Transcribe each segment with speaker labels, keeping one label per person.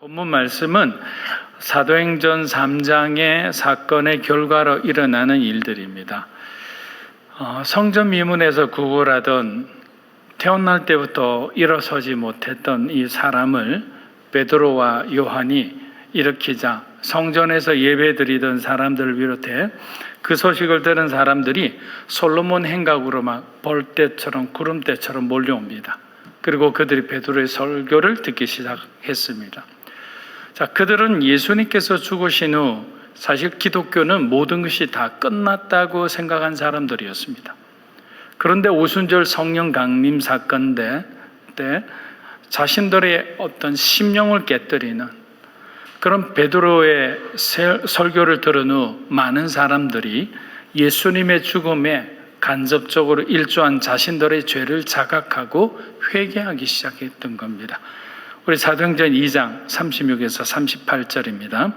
Speaker 1: 본문 말씀은 사도행전 3장의 사건의 결과로 일어나는 일들입니다. 성전 미문에서 구걸하던 태어날 때부터 일어서지 못했던 이 사람을 베드로와 요한이 일으키자 성전에서 예배드리던 사람들을 비롯해 그 소식을 들은 사람들이 솔로몬 행각으로 막 벌떼처럼 구름떼처럼 몰려옵니다. 그리고 그들이 베드로의 설교를 듣기 시작했습니다. 자, 그들은 예수님께서 죽으신 후 사실 기독교는 모든 것이 다 끝났다고 생각한 사람들이었습니다. 그런데 오순절 성령 강림 사건 때 자신들의 어떤 심령을 깨뜨리는 그런 베드로의 설교를 들은 후 많은 사람들이 예수님의 죽음에 간접적으로 일조한 자신들의 죄를 자각하고 회개하기 시작했던 겁니다. 우리 사도행전 2장 36에서 38절입니다.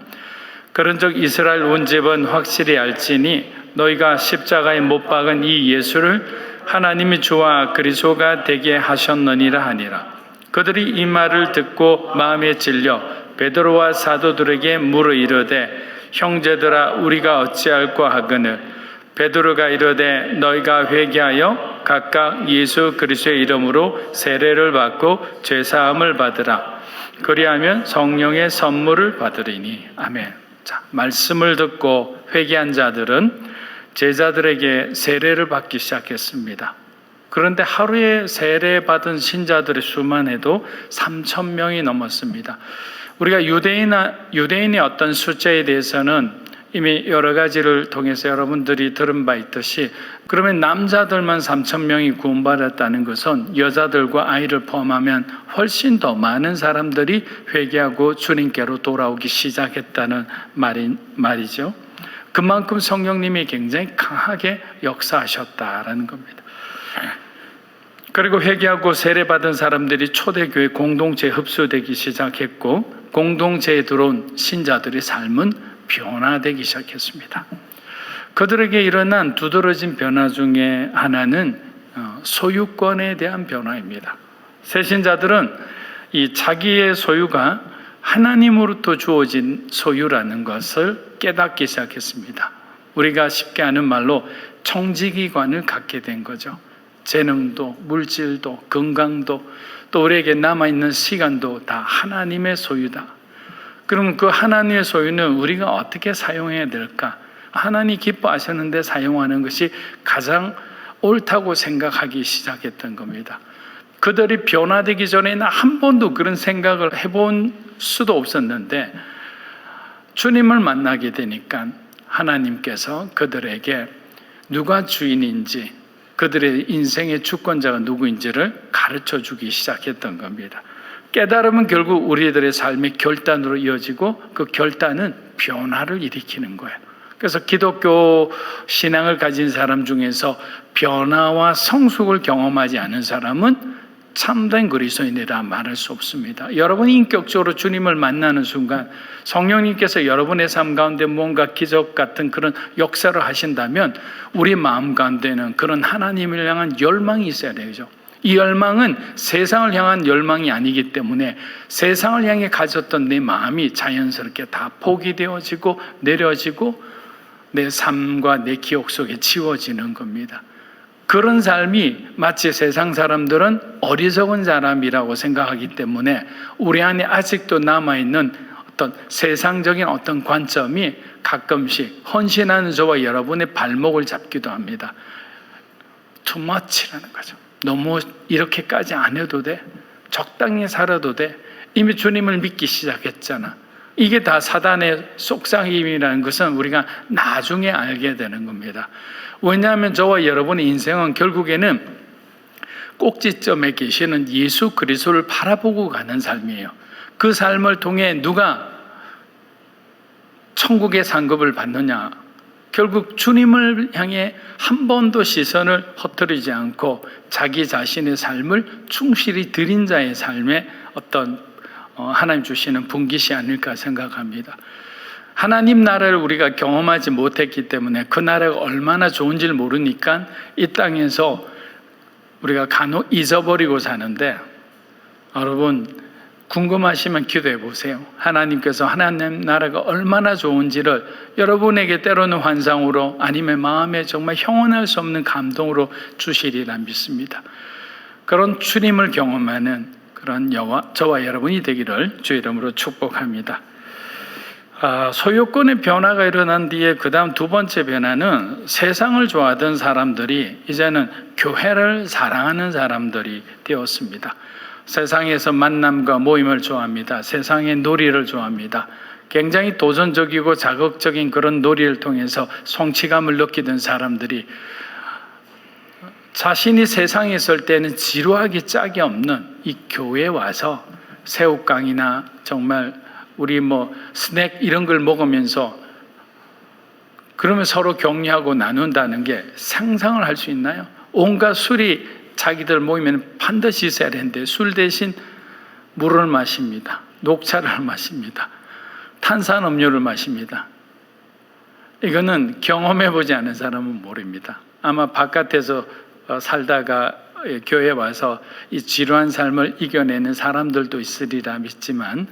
Speaker 1: 그런즉 이스라엘 온 집은 확실히 알지니 너희가 십자가에 못 박은 이 예수를 하나님이 주와 그리스도가 되게 하셨느니라 하니라. 그들이 이 말을 듣고 마음에 찔려 베드로와 사도들에게 물어 이르되 형제들아 우리가 어찌할꼬 하거늘 베드로가 이르되 너희가 회개하여 각각 예수 그리스도의 이름으로 세례를 받고 죄사함을 받으라. 그리하면 성령의 선물을 받으리니. 아멘. 자, 말씀을 듣고 회개한 자들은 제자들에게 세례를 받기 시작했습니다. 그런데 하루에 세례받은 신자들의 수만 해도 3,000명이 넘었습니다. 우리가 유대인의 어떤 숫자에 대해서는 이미 여러 가지를 통해서 여러분들이 들은 바 있듯이 그러면 남자들만 3,000명이 구원받았다는 것은 여자들과 아이를 포함하면 훨씬 더 많은 사람들이 회개하고 주님께로 돌아오기 시작했다는 말이죠. 그만큼 성령님이 굉장히 강하게 역사하셨다라는 겁니다. 그리고 회개하고 세례받은 사람들이 초대교회 공동체에 흡수되기 시작했고 공동체에 들어온 신자들의 삶은 변화되기 시작했습니다. 그들에게 일어난 두드러진 변화 중에 하나는 소유권에 대한 변화입니다. 새 신자들은 이 자기의 소유가 하나님으로부터 주어진 소유라는 것을 깨닫기 시작했습니다. 우리가 쉽게 하는 말로 청지기관을 갖게 된 거죠. 재능도 물질도 건강도 또 우리에게 남아있는 시간도 다 하나님의 소유다. 그러면 그 하나님의 소유는 우리가 어떻게 사용해야 될까? 하나님 기뻐하셨는데 사용하는 것이 가장 옳다고 생각하기 시작했던 겁니다. 그들이 변화되기 전에는 한 번도 그런 생각을 해본 수도 없었는데 주님을 만나게 되니까 하나님께서 그들에게 누가 주인인지 그들의 인생의 주권자가 누구인지를 가르쳐 주기 시작했던 겁니다. 깨달음은 결국 우리들의 삶의 결단으로 이어지고 그 결단은 변화를 일으키는 거예요. 그래서 기독교 신앙을 가진 사람 중에서 변화와 성숙을 경험하지 않은 사람은 참된 그리스도인이라 말할 수 없습니다. 여러분이 인격적으로 주님을 만나는 순간 성령님께서 여러분의 삶 가운데 뭔가 기적 같은 그런 역사를 하신다면 우리 마음 가운데는 그런 하나님을 향한 열망이 있어야 되죠. 이 열망은 세상을 향한 열망이 아니기 때문에 세상을 향해 가졌던 내 마음이 자연스럽게 다 포기되어지고 내려지고 내 삶과 내 기억 속에 지워지는 겁니다. 그런 삶이 마치 세상 사람들은 어리석은 사람이라고 생각하기 때문에 우리 안에 아직도 남아있는 어떤 세상적인 어떤 관점이 가끔씩 헌신하는 저와 여러분의 발목을 잡기도 합니다. too much라는 거죠. 너무 이렇게까지 안 해도 돼. 적당히 살아도 돼. 이미 주님을 믿기 시작했잖아. 이게 다 사단의 속삭임이라는 것은 우리가 나중에 알게 되는 겁니다. 왜냐하면 저와 여러분의 인생은 결국에는 꼭지점에 계시는 예수 그리스도를 바라보고 가는 삶이에요. 그 삶을 통해 누가 천국의 상급을 받느냐? 결국 주님을 향해 한 번도 시선을 허투르지 않고 자기 자신의 삶을 충실히 드린 자의 삶에 어떤 하나님 주시는 분깃이 아닐까 생각합니다. 하나님 나라를 우리가 경험하지 못했기 때문에 그 나라가 얼마나 좋은지를 모르니까 이 땅에서 우리가 간혹 잊어버리고 사는데 여러분 궁금하시면 기도해 보세요. 하나님께서 하나님 나라가 얼마나 좋은지를 여러분에게 때로는 환상으로 아니면 마음에 정말 형언할 수 없는 감동으로 주시리라 믿습니다. 그런 주님을 경험하는 그런 저와 여러분이 되기를 주 이름으로 축복합니다. 소유권의 변화가 일어난 뒤에 그 다음 두 번째 변화는 세상을 좋아하던 사람들이 이제는 교회를 사랑하는 사람들이 되었습니다. 세상에서 만남과 모임을 좋아합니다. 세상의 놀이를 좋아합니다. 굉장히 도전적이고 자극적인 그런 놀이를 통해서 성취감을 느끼던 사람들이 자신이 세상에 있을 때는 지루하기 짝이 없는 이 교회에 와서 새우깡이나 정말 우리 스낵 이런 걸 먹으면서 그러면 서로 격려하고 나눈다는 게 상상을 할 수 있나요? 온갖 술이 자기들 모이면 반드시 있어야 되는데 술 대신 물을 마십니다. 녹차를 마십니다. 탄산음료를 마십니다. 이거는 경험해보지 않은 사람은 모릅니다. 아마 바깥에서 살다가 교회에 와서 이 지루한 삶을 이겨내는 사람들도 있으리라 믿지만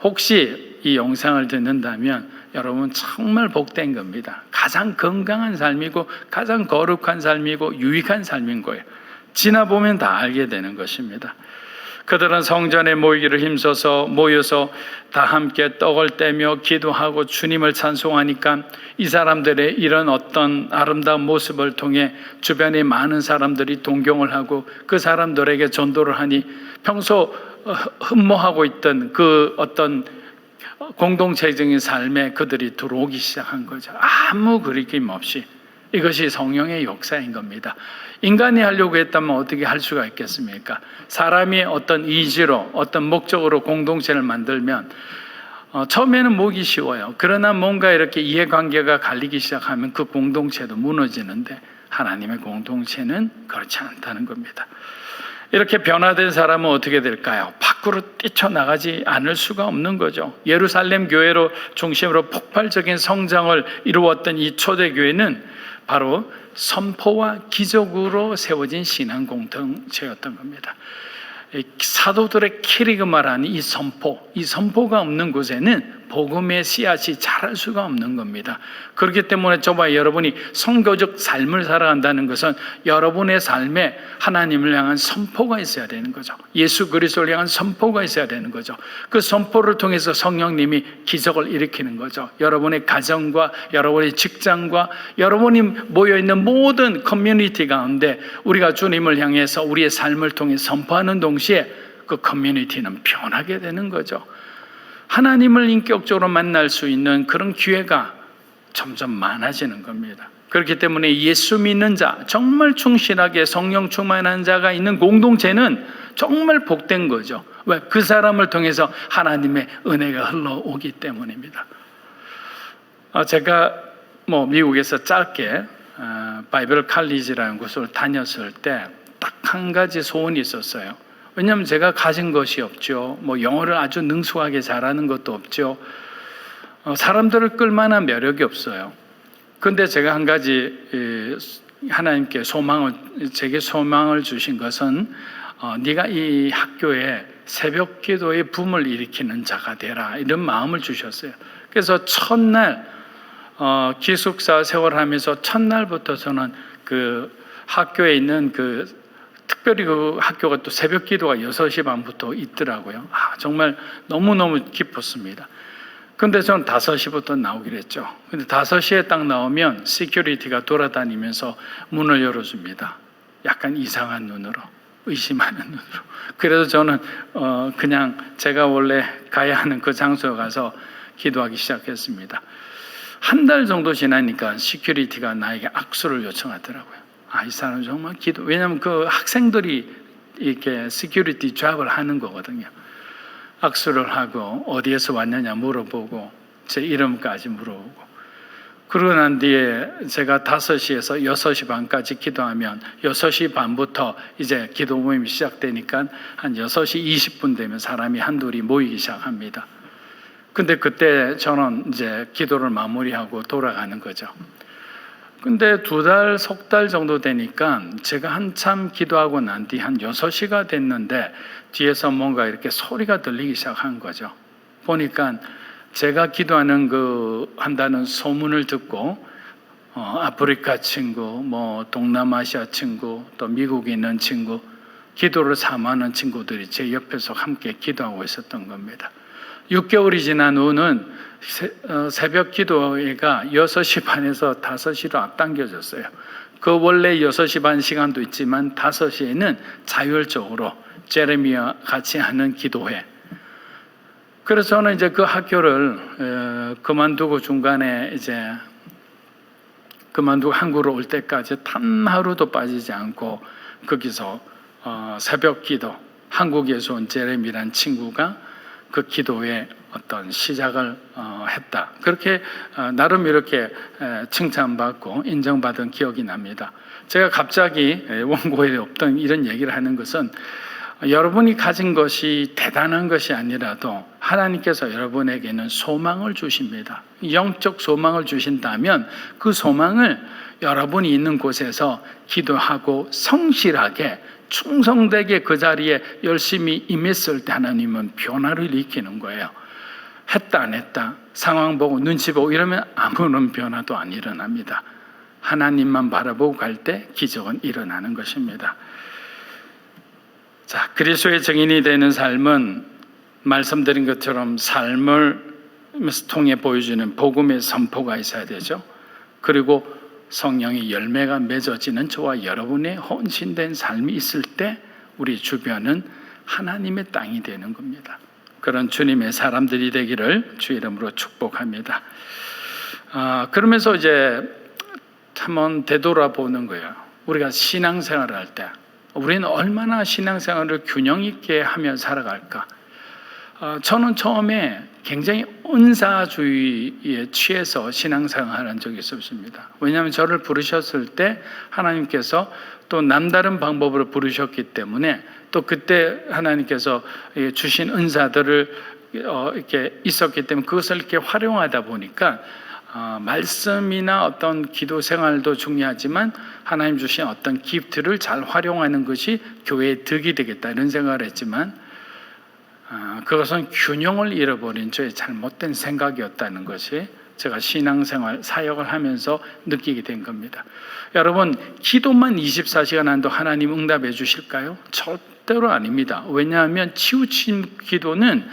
Speaker 1: 혹시 이 영상을 듣는다면 여러분 정말 복된 겁니다. 가장 건강한 삶이고 가장 거룩한 삶이고 유익한 삶인 거예요. 지나보면 다 알게 되는 것입니다. 그들은 성전에 모이기를 힘써서 모여서 다 함께 떡을 떼며 기도하고 주님을 찬송하니까 이 사람들의 이런 어떤 아름다운 모습을 통해 주변에 많은 사람들이 동경을 하고 그 사람들에게 전도를 하니 평소 흠모하고 있던 그 어떤 공동체적인 삶에 그들이 들어오기 시작한 거죠. 아무 그리낌 없이. 이것이 성령의 역사인 겁니다. 인간이 하려고 했다면 어떻게 할 수가 있겠습니까? 사람이 어떤 의지로 어떤 목적으로 공동체를 만들면 처음에는 모으기 쉬워요. 그러나 뭔가 이렇게 이해관계가 갈리기 시작하면 그 공동체도 무너지는데 하나님의 공동체는 그렇지 않다는 겁니다. 이렇게 변화된 사람은 어떻게 될까요? 밖으로 뛰쳐나가지 않을 수가 없는 거죠. 예루살렘 교회로 중심으로 폭발적인 성장을 이루었던 이 초대교회는 바로 선포와 기적으로 세워진 신앙 공동체였던 겁니다. 사도들의 키리그마라는 이 선포가 없는 곳에는 복음의 씨앗이 자랄 수가 없는 겁니다. 그렇기 때문에 저와 여러분이 선교적 삶을 살아간다는 것은 여러분의 삶에 하나님을 향한 선포가 있어야 되는 거죠. 예수 그리스도를 향한 선포가 있어야 되는 거죠. 그 선포를 통해서 성령님이 기적을 일으키는 거죠. 여러분의 가정과 여러분의 직장과 여러분이 모여있는 모든 커뮤니티 가운데 우리가 주님을 향해서 우리의 삶을 통해 선포하는 동시에 그 커뮤니티는 변하게 되는 거죠. 하나님을 인격적으로 만날 수 있는 그런 기회가 점점 많아지는 겁니다. 그렇기 때문에 예수 믿는 자, 정말 충실하게 성령 충만한 자가 있는 공동체는 정말 복된 거죠. 왜? 그 사람을 통해서 하나님의 은혜가 흘러오기 때문입니다. 제가 미국에서 짧게 바이블 칼리지라는 곳을 다녔을 때 딱 한 가지 소원이 있었어요. 왜냐하면 제가 가진 것이 없죠. 영어를 아주 능숙하게 잘하는 것도 없죠. 사람들을 끌만한 매력이 없어요. 그런데 제가 한 가지 하나님께 제게 소망을 주신 것은 네가 이 학교에 새벽 기도의 붐을 일으키는 자가 되라, 이런 마음을 주셨어요. 그래서 첫날 기숙사 생활하면서 첫날부터 저는 그 학교에 있는 특별히 그 학교가 또 새벽 기도가 6시 반부터 있더라고요. 정말 너무너무 기뻤습니다. 근데 저는 5시부터 나오기로 했죠. 근데 5시에 딱 나오면 시큐리티가 돌아다니면서 문을 열어줍니다. 약간 이상한 눈으로, 의심하는 눈으로. 그래서 저는 그냥 제가 원래 가야 하는 그 장소에 가서 기도하기 시작했습니다. 한 달 정도 지나니까 시큐리티가 나에게 악수를 요청하더라고요. 이 사람 정말 왜냐하면 그 학생들이 이렇게 시큐리티 잡을 하는 거거든요. 악수를 하고 어디에서 왔느냐 물어보고 제 이름까지 물어보고, 그러고 난 뒤에 제가 5시에서 6시 반까지 기도하면 6시 반부터 이제 기도 모임이 시작되니까 한 6시 20분 되면 사람이 한둘이 모이기 시작합니다. 근데 그때 저는 이제 기도를 마무리하고 돌아가는 거죠. 근데 2달, 석 달 정도 되니까 제가 한참 기도하고 난 뒤 한 6시가 됐는데 뒤에서 뭔가 이렇게 소리가 들리기 시작한 거죠. 보니까 제가 기도하는 한다는 소문을 듣고 아프리카 친구, 동남아시아 친구, 또 미국에 있는 친구, 기도를 사모하는 친구들이 제 옆에서 함께 기도하고 있었던 겁니다. 6개월이 지난 후는 새벽 기도회가 6시 반에서 5시로 앞당겨졌어요. 그 원래 6시 반 시간도 있지만 5시에는 자율적으로 제레미와 같이 하는 기도회. 그래서 저는 이제 그 학교를 그만두고 중간에 이제 그만두고 한국으로 올 때까지 단 하루도 빠지지 않고 거기서 새벽 기도, 한국에서 온 제레미란 친구가 그 기도에 어떤 시작을 했다. 그렇게 나름 이렇게 칭찬받고 인정받은 기억이 납니다. 제가 갑자기 원고에 없던 이런 얘기를 하는 것은 여러분이 가진 것이 대단한 것이 아니라도 하나님께서 여러분에게는 소망을 주십니다. 영적 소망을 주신다면 그 소망을 여러분이 있는 곳에서 기도하고 성실하게 충성되게 그 자리에 열심히 임했을 때 하나님은 변화를 일으키는 거예요. 했다 안 했다 상황 보고 눈치 보고 이러면 아무런 변화도 안 일어납니다. 하나님만 바라보고 갈 때 기적은 일어나는 것입니다. 자, 그리스도의 증인이 되는 삶은 말씀드린 것처럼 삶을 통해 보여주는 복음의 선포가 있어야 되죠. 그리고 성령의 열매가 맺어지는 저와 여러분의 헌신된 삶이 있을 때 우리 주변은 하나님의 땅이 되는 겁니다. 그런 주님의 사람들이 되기를 주 이름으로 축복합니다. 그러면서 이제 한번 되돌아보는 거예요. 우리가 신앙생활을 할 때 우리는 얼마나 신앙생활을 균형 있게 하며 살아갈까? 저는 처음에 굉장히 은사주의에 취해서 신앙생활을 한 적이 있었습니다. 왜냐하면 저를 부르셨을 때 하나님께서 또 남다른 방법으로 부르셨기 때문에 또 그때 하나님께서 주신 은사들을 이렇게 있었기 때문에 그것을 이렇게 활용하다 보니까 말씀이나 어떤 기도 생활도 중요하지만 하나님 주신 어떤 기프트를 잘 활용하는 것이 교회의 덕이 되겠다 이런 생각을 했지만 그것은 균형을 잃어버린 저의 잘못된 생각이었다는 것이 제가 신앙생활 사역을 하면서 느끼게 된 겁니다. 여러분, 기도만 24시간 한도 하나님 응답해 주실까요? 절대로 아닙니다. 왜냐하면 치우친 기도는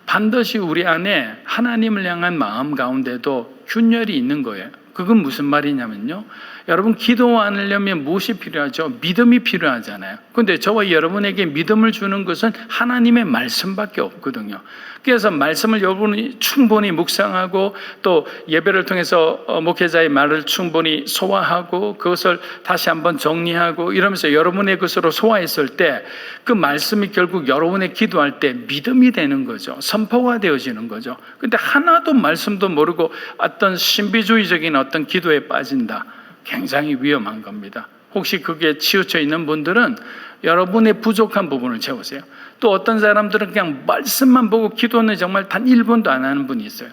Speaker 1: 반드시 우리 안에 하나님을 향한 마음 가운데도 균열이 있는 거예요. 그건 무슨 말이냐면요, 여러분 기도 하려면 무엇이 필요하죠? 믿음이 필요하잖아요. 그런데 저와 여러분에게 믿음을 주는 것은 하나님의 말씀밖에 없거든요. 그래서 말씀을 여러분이 충분히 묵상하고 또 예배를 통해서 목회자의 말을 충분히 소화하고 그것을 다시 한번 정리하고 이러면서 여러분의 것으로 소화했을 때 그 말씀이 결국 여러분의 기도할 때 믿음이 되는 거죠. 선포가 되어지는 거죠. 근데 하나도 말씀도 모르고 어떤 신비주의적인 어떤 기도에 빠진다. 굉장히 위험한 겁니다. 혹시 그게 치우쳐 있는 분들은 여러분의 부족한 부분을 채우세요. 또 어떤 사람들은 그냥 말씀만 보고 기도는 정말 단 1분도 안 하는 분이 있어요.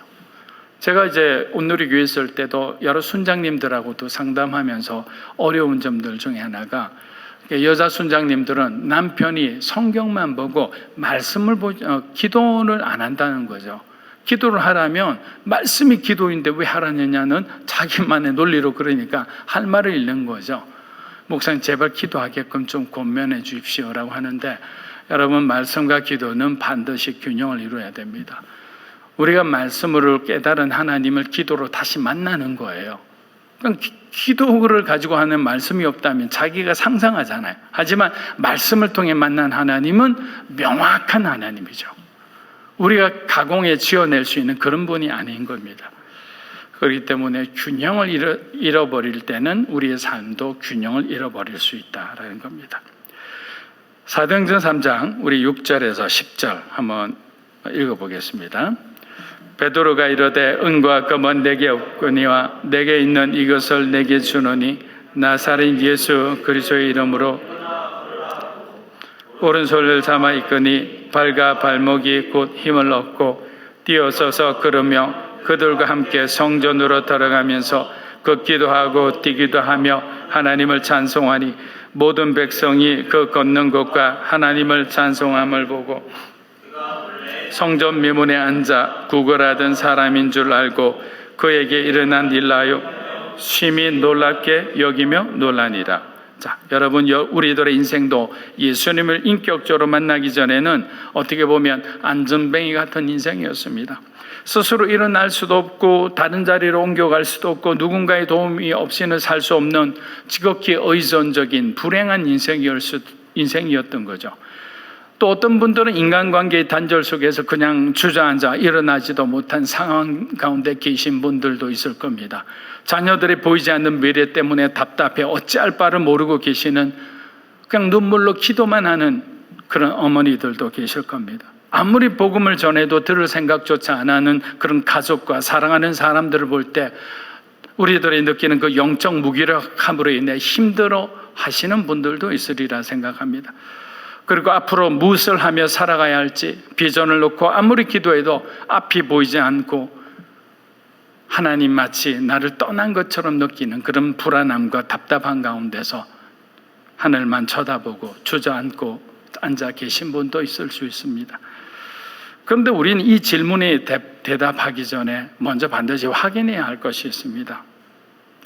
Speaker 1: 제가 이제 온누리 교회 있을 때도 여러 순장님들하고도 상담하면서 어려운 점들 중에 하나가 여자 순장님들은 남편이 성경만 보고 말씀을 기도를 안 한다는 거죠. 기도를 하라면 말씀이 기도인데 왜 하라느냐는 자기만의 논리로 그러니까 할 말을 잃는 거죠. 목사님 제발 기도하게끔 좀 권면해 주십시오라고 하는데 여러분 말씀과 기도는 반드시 균형을 이루어야 됩니다. 우리가 말씀으로 깨달은 하나님을 기도로 다시 만나는 거예요. 그러니까 기도를 가지고 하는 말씀이 없다면 자기가 상상하잖아요. 하지만 말씀을 통해 만난 하나님은 명확한 하나님이죠. 우리가 가공해 지어낼 수 있는 그런 분이 아닌 겁니다. 그렇기 때문에 균형을 잃어버릴 때는 우리의 삶도 균형을 잃어버릴 수 있다라는 겁니다. 사도행전 3장 우리 6절에서 10절 한번 읽어보겠습니다. 베드로가 이르되 은과 금은 내게 없거니와 내게 있는 이것을 내게 주노니 나사렛 예수 그리스도의 이름으로 오른손을 삼아 있거니 발과 발목이 곧 힘을 얻고 뛰어서서 걸으며 그들과 함께 성전으로 들어가면서 걷기도 하고 뛰기도 하며 하나님을 찬송하니 모든 백성이 그 걷는 것과 하나님을 찬송함을 보고 성전 미문에 앉아 구걸하던 사람인 줄 알고 그에게 일어난 일하여 심히 놀랍게 여기며 놀라니라. 자, 여러분, 우리들의 인생도 예수님을 인격적으로 만나기 전에는 어떻게 보면 안전뱅이 같은 인생이었습니다. 스스로 일어날 수도 없고 다른 자리로 옮겨갈 수도 없고 누군가의 도움이 없이는 살 수 없는 지극히 의존적인 불행한 인생이었던 거죠. 또 어떤 분들은 인간관계의 단절 속에서 그냥 주저앉아 일어나지도 못한 상황 가운데 계신 분들도 있을 겁니다. 자녀들이 보이지 않는 미래 때문에 답답해 어찌할 바를 모르고 계시는, 그냥 눈물로 기도만 하는 그런 어머니들도 계실 겁니다. 아무리 복음을 전해도 들을 생각조차 안 하는 그런 가족과 사랑하는 사람들을 볼 때 우리들이 느끼는 그 영적 무기력함으로 인해 힘들어 하시는 분들도 있으리라 생각합니다. 그리고 앞으로 무엇을 하며 살아가야 할지 비전을 놓고 아무리 기도해도 앞이 보이지 않고 하나님 마치 나를 떠난 것처럼 느끼는 그런 불안함과 답답한 가운데서 하늘만 쳐다보고 주저앉고 앉아 계신 분도 있을 수 있습니다. 그런데 우리는 이 질문에 대답하기 전에 먼저 반드시 확인해야 할 것이 있습니다.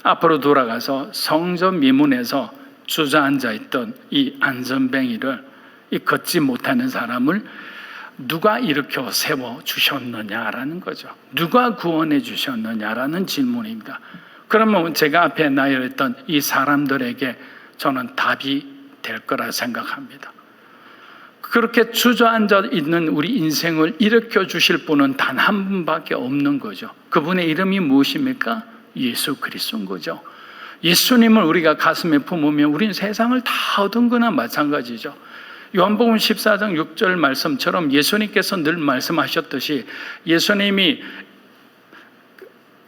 Speaker 1: 앞으로 돌아가서 성전 미문에서 주저앉아 있던 이 안전뱅이를, 이 걷지 못하는 사람을 누가 일으켜 세워주셨느냐라는 거죠. 누가 구원해 주셨느냐라는 질문입니다. 그러면 제가 앞에 나열했던 이 사람들에게 저는 답이 될 거라 생각합니다. 그렇게 주저앉아 있는 우리 인생을 일으켜 주실 분은 단 한 분밖에 없는 거죠. 그분의 이름이 무엇입니까? 예수 그리스도인 거죠. 예수님을 우리가 가슴에 품으면 우리는 세상을 다 얻은 거나 마찬가지죠. 요한복음 14장 6절 말씀처럼 예수님께서 늘 말씀하셨듯이 예수님이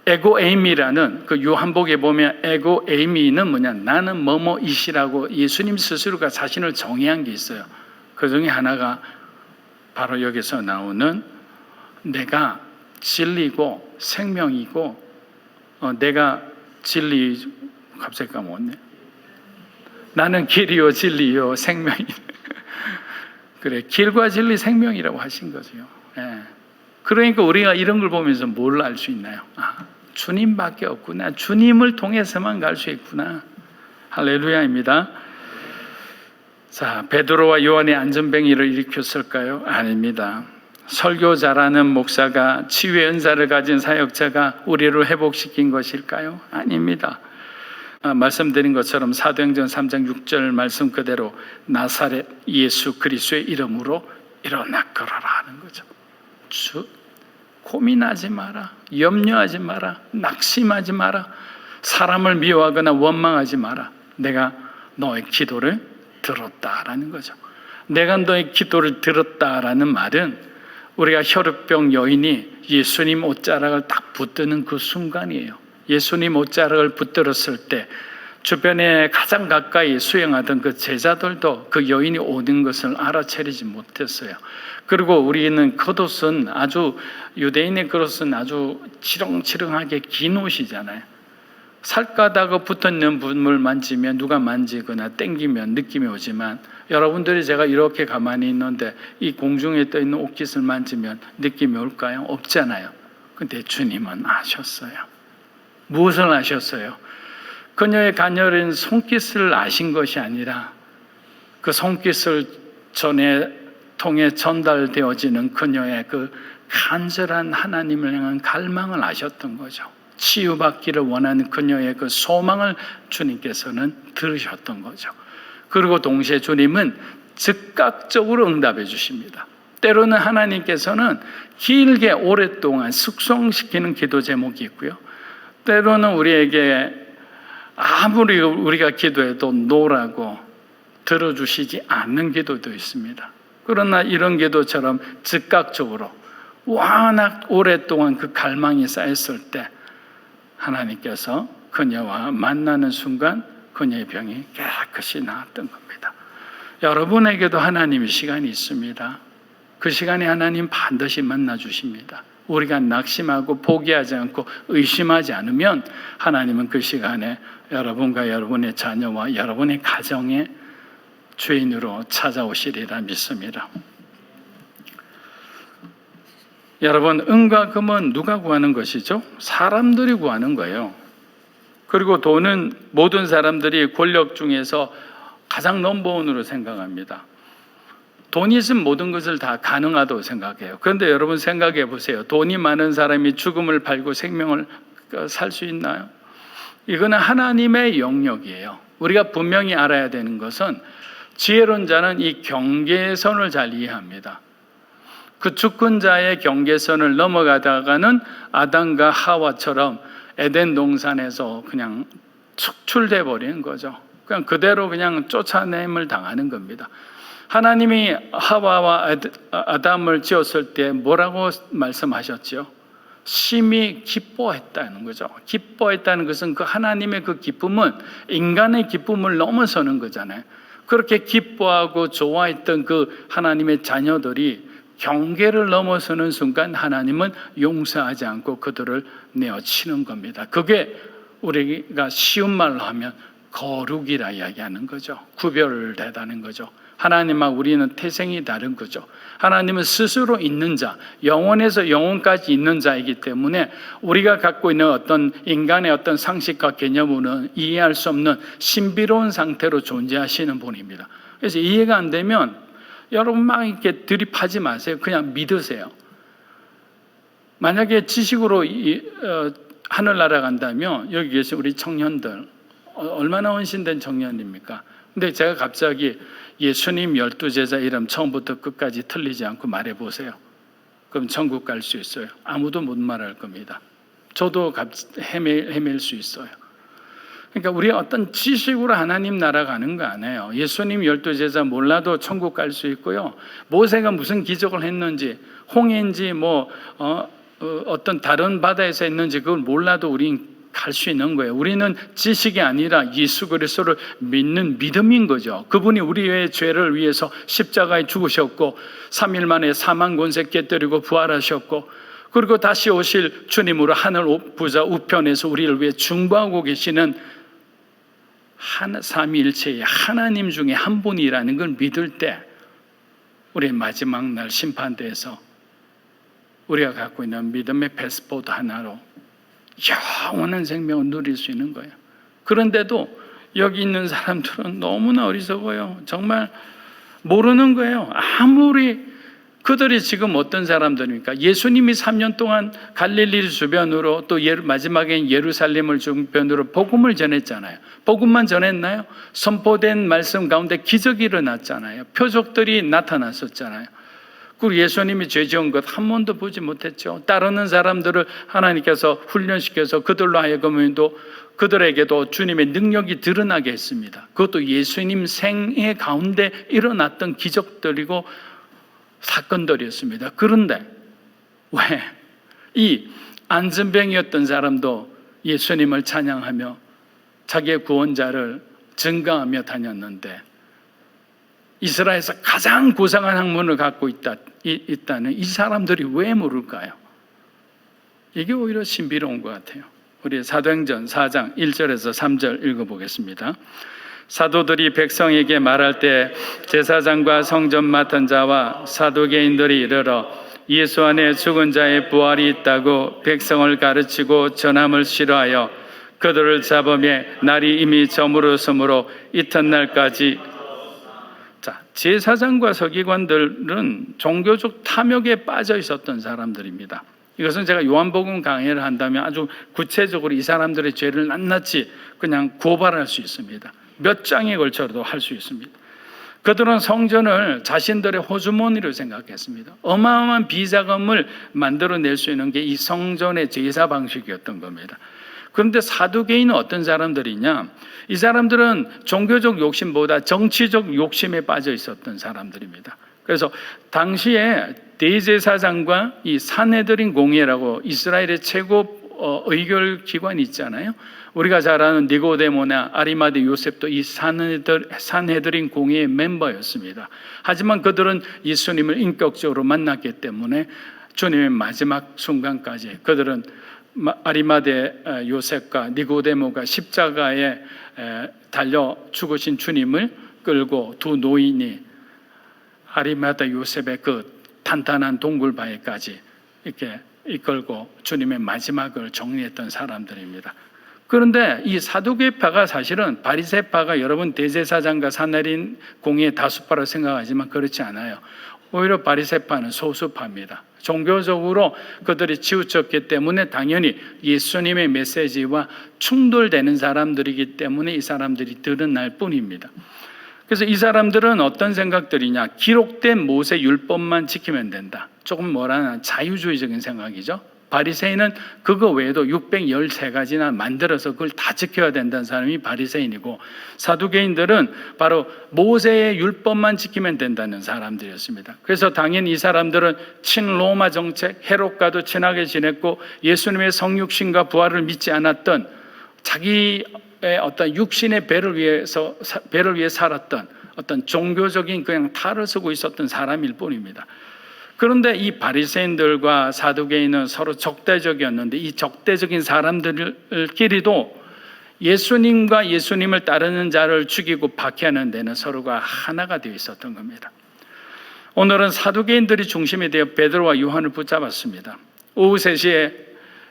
Speaker 1: 에고에이미라는, 그 요한복에 보면 에고에이미는 뭐냐, 나는 뭐뭐이시라고 예수님 스스로가 자신을 정의한 게 있어요. 그 중에 하나가 바로 여기서 나오는 내가 진리고 생명이고 내가 진리, 갑자기 까먹었네. 나는 길이요 진리요 생명이 그래, 길과 진리 생명이라고 하신 거죠. 예. 그러니까 우리가 이런 걸 보면서 뭘 알 수 있나요? 아, 주님밖에 없구나. 주님을 통해서만 갈 수 있구나. 할렐루야입니다. 자, 베드로와 요한의 안전뱅이를 일으켰을까요? 아닙니다. 설교자라는 목사가, 치유의 은사를 가진 사역자가 우리를 회복시킨 것일까요? 아닙니다. 말씀드린 것처럼 사도행전 3장 6절 말씀 그대로 나사렛 예수 그리스도의 이름으로 일어나 걸어라 하는 거죠. 고민하지 마라, 염려하지 마라, 낙심하지 마라, 사람을 미워하거나 원망하지 마라. 내가 너의 기도를 들었다라는 거죠. 내가 너의 기도를 들었다라는 말은 우리가 혈우병 여인이 예수님 옷자락을 딱 붙드는 그 순간이에요. 예수님 옷자락을 붙들었을 때 주변에 가장 가까이 수행하던 그 제자들도 그 여인이 오는 것을 알아채리지 못했어요. 그리고 우리는 겉옷은 아주, 유대인의 겉옷은 아주 치렁치렁하게 긴 옷이잖아요. 살가닥에 붙어있는 부분을 만지면, 누가 만지거나 땡기면 느낌이 오지만, 여러분들이 제가 이렇게 가만히 있는데 이 공중에 떠있는 옷깃을 만지면 느낌이 올까요? 없잖아요. 근데 주님은 아셨어요. 무엇을 아셨어요? 그녀의 가녀린 손깃을 아신 것이 아니라 그 손깃을 통해 전달되어지는 그녀의 그 간절한 하나님을 향한 갈망을 아셨던 거죠. 치유받기를 원하는 그녀의 그 소망을 주님께서는 들으셨던 거죠. 그리고 동시에 주님은 즉각적으로 응답해 주십니다. 때로는 하나님께서는 길게 오랫동안 숙성시키는 기도 제목이 있고요. 때로는 우리에게 아무리 우리가 기도해도 노라고 들어주시지 않는 기도도 있습니다. 그러나 이런 기도처럼 즉각적으로 워낙 오랫동안 그 갈망이 쌓였을 때 하나님께서 그녀와 만나는 순간 그녀의 병이 깨끗이 나았던 겁니다. 여러분에게도 하나님의 시간이 있습니다. 그 시간에 하나님 반드시 만나 주십니다. 우리가 낙심하고 포기하지 않고 의심하지 않으면 하나님은 그 시간에 여러분과 여러분의 자녀와 여러분의 가정의 주인으로 찾아오시리라 믿습니다. 여러분, 은과 금은 누가 구하는 것이죠? 사람들이 구하는 거예요. 그리고 돈은 모든 사람들이 권력 중에서 가장 넘버원으로 생각합니다. 돈이 있으면 모든 것을 다 가능하다고 생각해요. 그런데 여러분 생각해 보세요. 돈이 많은 사람이 죽음을 팔고 생명을 살 수 있나요? 이거는 하나님의 영역이에요. 우리가 분명히 알아야 되는 것은 지혜로운 자는 이 경계선을 잘 이해합니다. 그 주권자의 경계선을 넘어가다가는 아담과 하와처럼 에덴 동산에서 그냥 축출돼 버리는 거죠. 그냥 그대로 그냥 쫓아냄을 당하는 겁니다. 하나님이 하와와 아담을 지었을 때 뭐라고 말씀하셨죠? 심히 기뻐했다는 거죠. 기뻐했다는 것은 그 하나님의 그 기쁨은 인간의 기쁨을 넘어서는 거잖아요. 그렇게 기뻐하고 좋아했던 그 하나님의 자녀들이 경계를 넘어서는 순간 하나님은 용서하지 않고 그들을 내어치는 겁니다. 그게 우리가 쉬운 말로 하면 거룩이라 이야기하는 거죠. 구별되다는 거죠. 하나님과 우리는 태생이 다른 거죠. 하나님은 스스로 있는 자, 영원에서 영원까지 있는 자이기 때문에 우리가 갖고 있는 어떤 인간의 어떤 상식과 개념으로는 이해할 수 없는 신비로운 상태로 존재하시는 분입니다. 그래서 이해가 안 되면 여러분 막 이렇게 들이파지 마세요. 그냥 믿으세요. 만약에 지식으로 하늘나라 간다면 여기 계신 우리 청년들 얼마나 헌신된 청년입니까? 근데 제가 갑자기 예수님 12제자 이름 처음부터 끝까지 틀리지 않고 말해보세요. 그럼 천국 갈 수 있어요. 아무도 못 말할 겁니다. 저도 헤맬 수 있어요. 그러니까 우리 어떤 지식으로 하나님 나라 가는 거 아니에요. 예수님 12제자 몰라도 천국 갈 수 있고요. 모세가 무슨 기적을 했는지, 홍해인지 어떤 다른 바다에서 했는지 그걸 몰라도 우린 갈 수 있는 거예요. 우리는 지식이 아니라 예수 그리스도를 믿는 믿음인 거죠. 그분이 우리의 죄를 위해서 십자가에 죽으셨고 3일 만에 사망 권세 깨뜨리고 부활하셨고 그리고 다시 오실 주님으로 하늘 부자 우편에서 우리를 위해 중보하고 계시는 삼위일체의 하나님 중에 한 분이라는 걸 믿을 때 우리의 마지막 날 심판대에서 우리가 갖고 있는 믿음의 패스포트 하나로 영원한 생명을 누릴 수 있는 거예요. 그런데도 여기 있는 사람들은 너무나 어리석어요. 정말 모르는 거예요. 아무리 그들이 지금 어떤 사람들입니까? 예수님이 3년 동안 갈릴리 주변으로 또 마지막엔 예루살렘을 주변으로 복음을 전했잖아요. 복음만 전했나요? 선포된 말씀 가운데 기적이 일어났잖아요. 표적들이 나타났었잖아요. 그리고 예수님이 죄 지은 것 한 번도 보지 못했죠. 따르는 사람들을 하나님께서 훈련시켜서 그들로 하여금도 그들에게도 주님의 능력이 드러나게 했습니다. 그것도 예수님 생애 가운데 일어났던 기적들이고 사건들이었습니다. 그런데 왜 이 안전병이었던 사람도 예수님을 찬양하며 자기의 구원자를 증거하며 다녔는데 이스라엘에서 가장 고상한 학문을 갖고 있다는 이 사람들이 왜 모를까요? 이게 오히려 신비로운 것 같아요. 우리 사도행전 4장 1절에서 3절 읽어보겠습니다. 사도들이 백성에게 말할 때 제사장과 성전 맡은 자와 사두개인들이 이르러 예수 안에 죽은 자의 부활이 있다고 백성을 가르치고 전함을 싫어하여 그들을 잡으며 날이 이미 저물었으므로 이튿날까지. 자, 제사장과 서기관들은 종교적 탐욕에 빠져 있었던 사람들입니다. 이것은 제가 요한복음 강해를 한다면 아주 구체적으로 이 사람들의 죄를 낱낱이 그냥 고발할 수 있습니다. 몇 장에 걸쳐도 할 수 있습니다. 그들은 성전을 자신들의 호주머니로 생각했습니다. 어마어마한 비자금을 만들어낼 수 있는 게 이 성전의 제사 방식이었던 겁니다. 그런데 사두개인은 어떤 사람들이냐? 이 사람들은 종교적 욕심보다 정치적 욕심에 빠져 있었던 사람들입니다. 그래서 당시에 대제사장과 이 산헤드린 공회라고 이스라엘의 최고 의결 기관이 있잖아요. 우리가 잘 아는 니고데모나 아리마대 요셉도 이 산헤드린 공회의 멤버였습니다. 하지만 그들은 예수님을 인격적으로 만났기 때문에 주님의 마지막 순간까지 그들은 아리마대 요셉과 니고데모가 십자가에 달려 죽으신 주님을 끌고 두 노인이 아리마대 요셉의 그 탄탄한 동굴바위까지 이렇게 이끌고 주님의 마지막을 정리했던 사람들입니다. 그런데 이 사두개파가 사실은 바리새파가 여러분 대제사장과 산헤린 공의의 다수파로 생각하지만 그렇지 않아요. 오히려 바리새파는 소수파입니다. 종교적으로 그들이 치우쳤기 때문에 당연히 예수님의 메시지와 충돌되는 사람들이기 때문에 이 사람들이 드러날 뿐입니다. 그래서 이 사람들은 어떤 생각들이냐, 기록된 모세 율법만 지키면 된다. 조금 뭐라나 자유주의적인 생각이죠. 바리새인은 그거 외에도 613가지나 만들어서 그걸 다 지켜야 된다는 사람이 바리새인이고, 사두개인들은 바로 모세의 율법만 지키면 된다는 사람들이었습니다. 그래서 당연히 이 사람들은 친로마 정책, 헤롯과도 친하게 지냈고 예수님의 성육신과 부활을 믿지 않았던, 자기의 어떤 육신의 배를 위해 살았던 어떤 종교적인 그냥 탈을 쓰고 있었던 사람일 뿐입니다. 그런데 이 바리새인들과 사두개인은 서로 적대적이었는데, 이 적대적인 사람들끼리도 예수님과 예수님을 따르는 자를 죽이고 박해하는 데는 서로가 하나가 되어 있었던 겁니다. 오늘은 사두개인들이 중심이 되어 베드로와 요한을 붙잡았습니다. 오후 3시에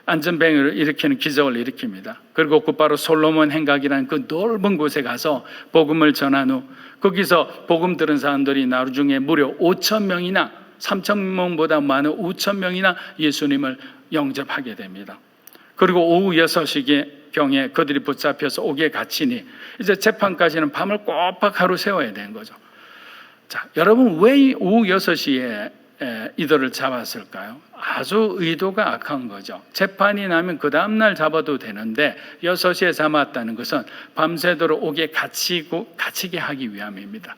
Speaker 1: 안전뱅이를 일으키는 기적을 일으킵니다. 그리고 곧바로 솔로몬 행각이라는 그 넓은 곳에 가서 복음을 전한 후 거기서 복음 들은 사람들이 나중에 무려 5,000명이나 3,000명보다 많은 5,000명이나 예수님을 영접하게 됩니다. 그리고 오후 6시경에 그들이 붙잡혀서 옥에 갇히니 이제 재판까지는 밤을 꼬박 하루 세워야 되는 거죠. 자, 여러분 왜 오후 6시에 이들을 잡았을까요? 아주 의도가 악한 거죠. 재판이 나면 그 다음날 잡아도 되는데 6시에 잡았다는 것은 밤새도록 옥에 갇히게 하기 위함입니다.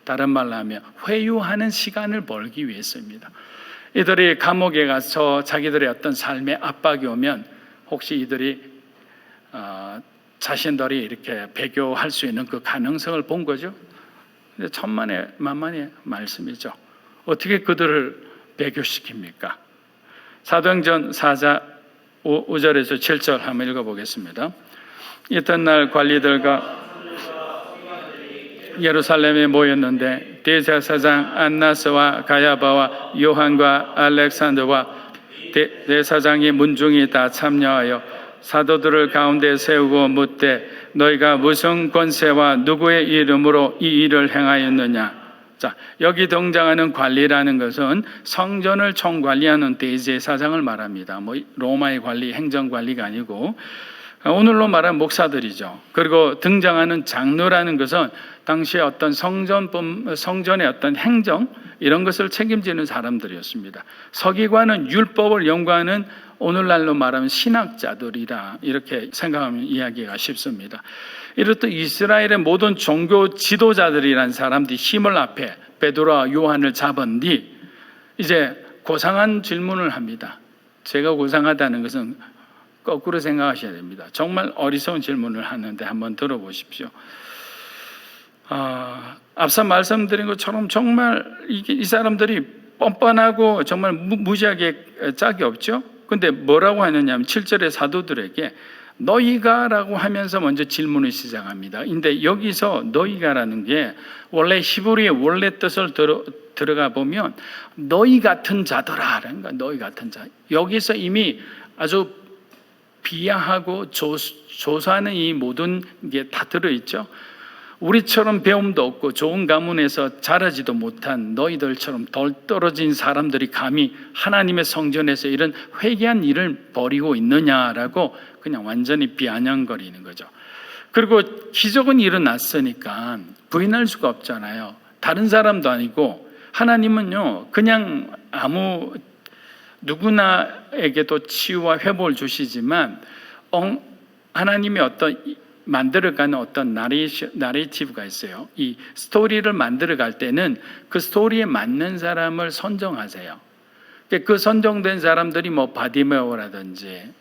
Speaker 1: 다른 말로 하면 회유하는 시간을 벌기 위해서입니다. 이들이 감옥에 가서 자기들의 어떤 삶의 압박이 오면 혹시 이들이 자신들이 이렇게 배교할 수 있는 그 가능성을 본 거죠. 천만의 만만의 말씀이죠. 어떻게 그들을 배교시킵니까? 사도행전 4장 5절에서 7절 한번 읽어보겠습니다. 이튿날 관리들과 예루살렘에 모였는데 대제사장 안나스와 가야바와 요한과 알렉산더와 대사장이 문중이 다 참여하여 사도들을 가운데 세우고 묻되 너희가 무슨 권세와 누구의 이름으로 이 일을 행하였느냐. 자, 여기 등장하는 관리라는 것은 성전을 총관리하는 대제사장을 말합니다. 로마의 관리, 행정관리가 아니고 오늘로 말하면 목사들이죠. 그리고 등장하는 장로라는 것은 당시에 어떤 성전의 어떤 행정 이런 것을 책임지는 사람들이었습니다. 서기관은 율법을 연구하는 오늘날로 말하면 신학자들이라 이렇게 생각하면 이해하기가 쉽습니다. 이렇듯 이스라엘의 모든 종교 지도자들이란 사람들이 힘을 합해 베드로와 요한을 잡은 뒤 이제 고상한 질문을 합니다. 제가 고상하다는 것은 거꾸로 생각하셔야 됩니다. 정말 어리석은 질문을 하는데 한번 들어보십시오. 앞서 말씀드린 것처럼 정말 이 사람들이 뻔뻔하고 정말 무지하게 짝이 없죠. 근데 뭐라고 하느냐면 7절의 사도들에게 너희가 라고 하면서 먼저 질문을 시작합니다. 근데 여기서 너희가라는 게 원래 히브리의 원래 뜻을 들어가 보면 너희 같은 자더라 라는 거야. 너희 같은 자. 여기서 이미 아주 비하하고 조사하는 이 모든 게 다 들어있죠. 우리처럼 배움도 없고 좋은 가문에서 자라지도 못한 너희들처럼 덜 떨어진 사람들이 감히 하나님의 성전에서 이런 회개한 일을 벌이고 있느냐라고 그냥 완전히 비아냥거리는 거죠. 그리고 기적은 일어났으니까 부인할 수가 없잖아요. 다른 사람도 아니고 하나님은요 그냥 아무 누구나에게도 치유와 회복을 주시지만 하나님이 어떤 만들어가는 어떤 나레이티브가 있어요. 이 스토리를 만들어갈 때는 그 스토리에 맞는 사람을 선정하세요. 그 선정된 사람들이 바디메오라든지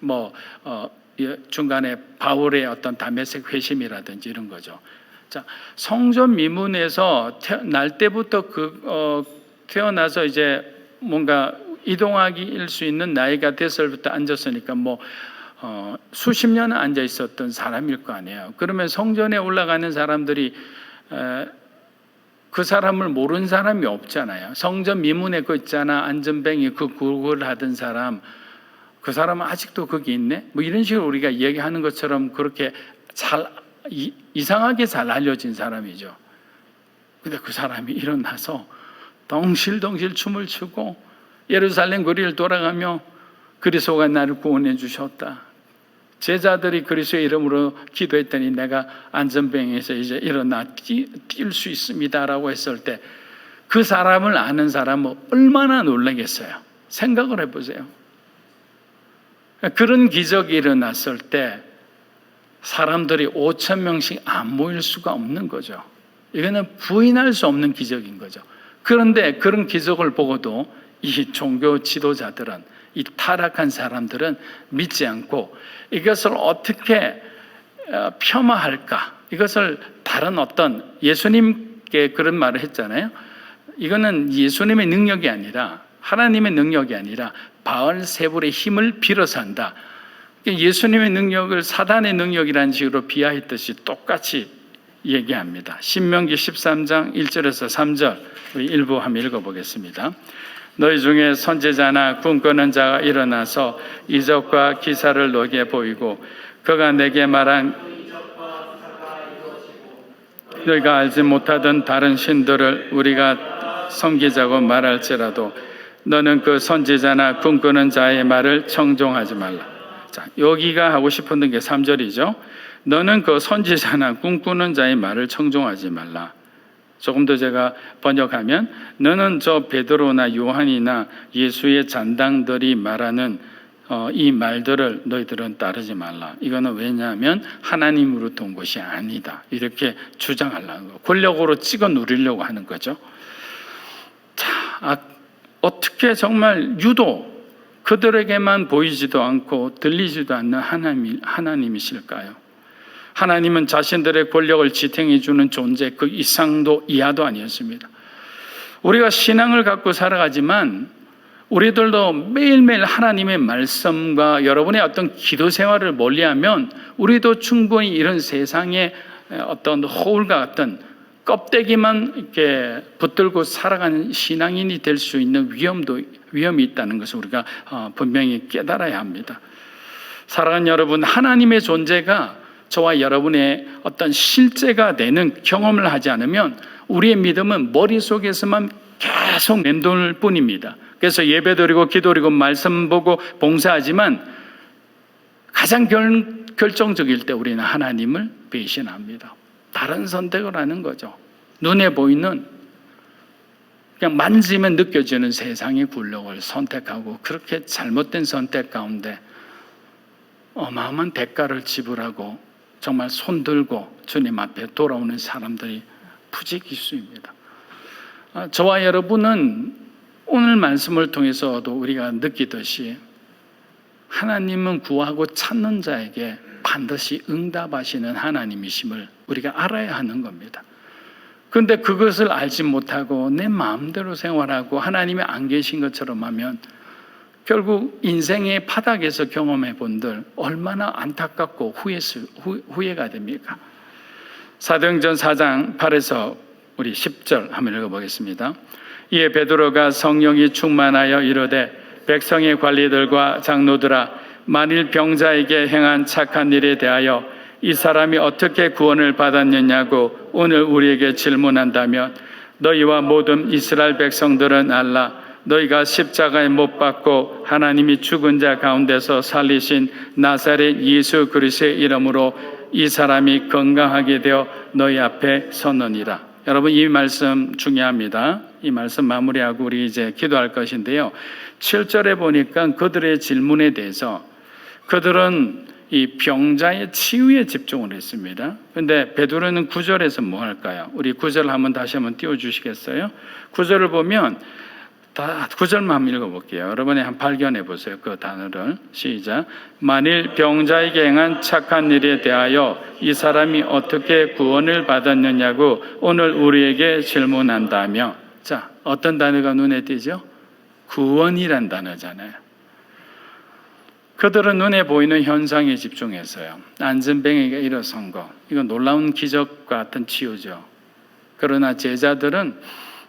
Speaker 1: 중간에 바울의 어떤 다메섹 회심이라든지 이런 거죠. 자, 성전 미문에서 날 때부터 태어나서 이제 뭔가 이동하기일 수 있는 나이가 됐을부터 앉았으니까 수십 년 앉아 있었던 사람일 거 아니에요. 그러면 성전에 올라가는 사람들이 그 사람을 모르는 사람이 없잖아요. 성전 미문에 그 있잖아, 안전뱅이 그 구걸 하던 사람, 그 사람은 아직도 거기 있네? 이런 식으로 우리가 얘기하는 것처럼 그렇게 이상하게 잘 알려진 사람이죠. 근데 그 사람이 일어나서 덩실덩실 춤을 추고 예루살렘 거리를 돌아가며 그리스도가 나를 구원해 주셨다. 제자들이 그리스도의 이름으로 기도했더니 내가 안전병에서 이제 일어나 뛸 수 있습니다라고 했을 때 그 사람을 아는 사람은 얼마나 놀라겠어요. 생각을 해보세요. 그런 기적이 일어났을 때 사람들이 5,000명씩 안 모일 수가 없는 거죠. 이거는 부인할 수 없는 기적인 거죠. 그런데 그런 기적을 보고도 이 종교 지도자들은, 이 타락한 사람들은 믿지 않고 이것을 어떻게 폄하할까? 이것을 다른 어떤, 예수님께 그런 말을 했잖아요. 이거는 예수님의 능력이 아니라, 하나님의 능력이 아니라 바알세불의 힘을 빌어서 한다. 예수님의 능력을 사단의 능력이라는 식으로 비하했듯이 똑같이 얘기합니다. 신명기 13장 1절에서 3절 우리 일부 한번 읽어보겠습니다. 너희 중에 선지자나 꿈꾸는 자가 일어나서 이적과 기사를 너에게 보이고 그가 내게 말한 너희가 알지 못하던 다른 신들을 우리가 섬기자고 말할지라도 너는 그 선지자나 꿈꾸는 자의 말을 청종하지 말라. 자, 여기가 하고 싶은 게 3절이죠. 너는 그 선지자나 꿈꾸는 자의 말을 청종하지 말라. 조금 더 제가 번역하면 너는 저 베드로나 요한이나 예수의 잔당들이 말하는 이 말들을 너희들은 따르지 말라. 이거는 왜냐하면 하나님으로부터 온 것이 아니다. 이렇게 주장하려는 거. 권력으로 찍어 누리려고 하는 거죠. 자, 어떻게 정말 유독 그들에게만 보이지도 않고 들리지도 않는 하나님이실까요? 하나님은 자신들의 권력을 지탱해 주는 존재, 그 이상도 이하도 아니었습니다. 우리가 신앙을 갖고 살아가지만 우리들도 매일매일 하나님의 말씀과 여러분의 어떤 기도 생활을 멀리하면 우리도 충분히 이런 세상의 어떤 허울과 같은 껍데기만 이렇게 붙들고 살아가는 신앙인이 될 수 있는 위험이 있다는 것을 우리가 분명히 깨달아야 합니다. 사랑하는 여러분, 하나님의 존재가 저와 여러분의 어떤 실제가 되는 경험을 하지 않으면 우리의 믿음은 머릿속에서만 계속 맴돌 뿐입니다. 그래서 예배드리고 기도드리고 말씀 보고 봉사하지만 가장 결정적일 때 우리는 하나님을 배신합니다. 다른 선택을 하는 거죠. 눈에 보이는 그냥 만지면 느껴지는 세상의 굴욕을 선택하고 그렇게 잘못된 선택 가운데 어마어마한 대가를 지불하고 정말 손들고 주님 앞에 돌아오는 사람들이 부지기수입니다. 저와 여러분은 오늘 말씀을 통해서도 우리가 느끼듯이 하나님은 구하고 찾는 자에게 반드시 응답하시는 하나님이심을 우리가 알아야 하는 겁니다. 그런데 그것을 알지 못하고 내 마음대로 생활하고 하나님이 안 계신 것처럼 하면 결국 인생의 바닥에서 경험해 본들 얼마나 안타깝고 후회가 됩니까? 사도행전 4장 8에서 우리 10절 한번 읽어보겠습니다. 이에 베드로가 성령이 충만하여 이르되 백성의 관리들과 장로들아, 만일 병자에게 행한 착한 일에 대하여 이 사람이 어떻게 구원을 받았느냐고 오늘 우리에게 질문한다면 너희와 모든 이스라엘 백성들은 알라. 너희가 십자가에 못 박고 하나님이 죽은 자 가운데서 살리신 나사렛 예수 그리스도의 이름으로 이 사람이 건강하게 되어 너희 앞에 서느니라. 여러분, 이 말씀 중요합니다. 이 말씀 마무리하고 우리 이제 기도할 것인데요. 7절에 보니까 그들의 질문에 대해서 그들은 이 병자의 치유에 집중을 했습니다. 그런데 베드로는 9절에서 뭐 할까요? 우리 9절 한번 다시 한번 띄워주시겠어요? 9절을 보면 9절만 한번 읽어볼게요. 여러분이 한번 발견해 보세요. 그 단어를. 시작. 만일 병자에게 행한 착한 일에 대하여 이 사람이 어떻게 구원을 받았느냐고 오늘 우리에게 질문한다며. 자, 어떤 단어가 눈에 띄죠? 구원이란 단어잖아요. 그들은 눈에 보이는 현상에 집중했어요. 안전뱅이가 일어선 거, 이건 놀라운 기적과 같은 치유죠. 그러나 제자들은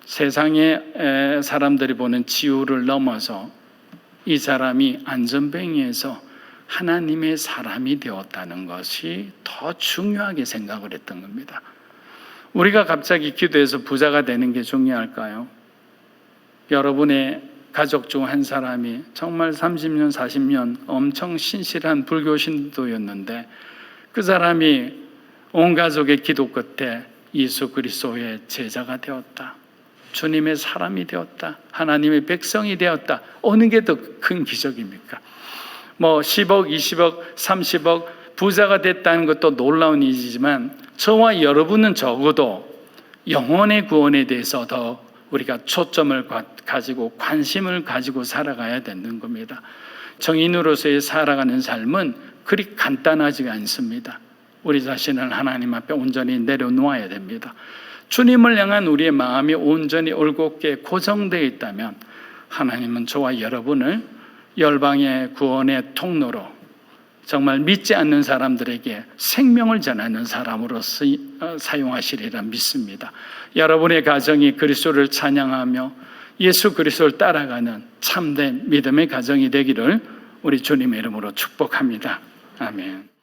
Speaker 1: 세상의 사람들이 보는 치유를 넘어서 이 사람이 안전뱅이에서 하나님의 사람이 되었다는 것이 더 중요하게 생각을 했던 겁니다. 우리가 갑자기 기도해서 부자가 되는 게 중요할까요? 여러분의 가족 중 한 사람이 정말 30년, 40년 엄청 신실한 불교 신도였는데 그 사람이 온 가족의 기도 끝에 예수 그리스도의 제자가 되었다. 주님의 사람이 되었다. 하나님의 백성이 되었다. 어느 게 더 큰 기적입니까? 10억, 20억, 30억 부자가 됐다는 것도 놀라운 일이지만 저와 여러분은 적어도 영혼의 구원에 대해서 더 우리가 초점을 가지고 관심을 가지고 살아가야 되는 겁니다. 정인으로서의 살아가는 삶은 그리 간단하지가 않습니다. 우리 자신을 하나님 앞에 온전히 내려놓아야 됩니다. 주님을 향한 우리의 마음이 온전히 올곧게 고정되어 있다면 하나님은 저와 여러분을 열방의 구원의 통로로 정말 믿지 않는 사람들에게 생명을 전하는 사람으로 사용하시리라 믿습니다. 여러분의 가정이 그리스도를 찬양하며 예수 그리스도를 따라가는 참된 믿음의 가정이 되기를 우리 주님의 이름으로 축복합니다. 아멘.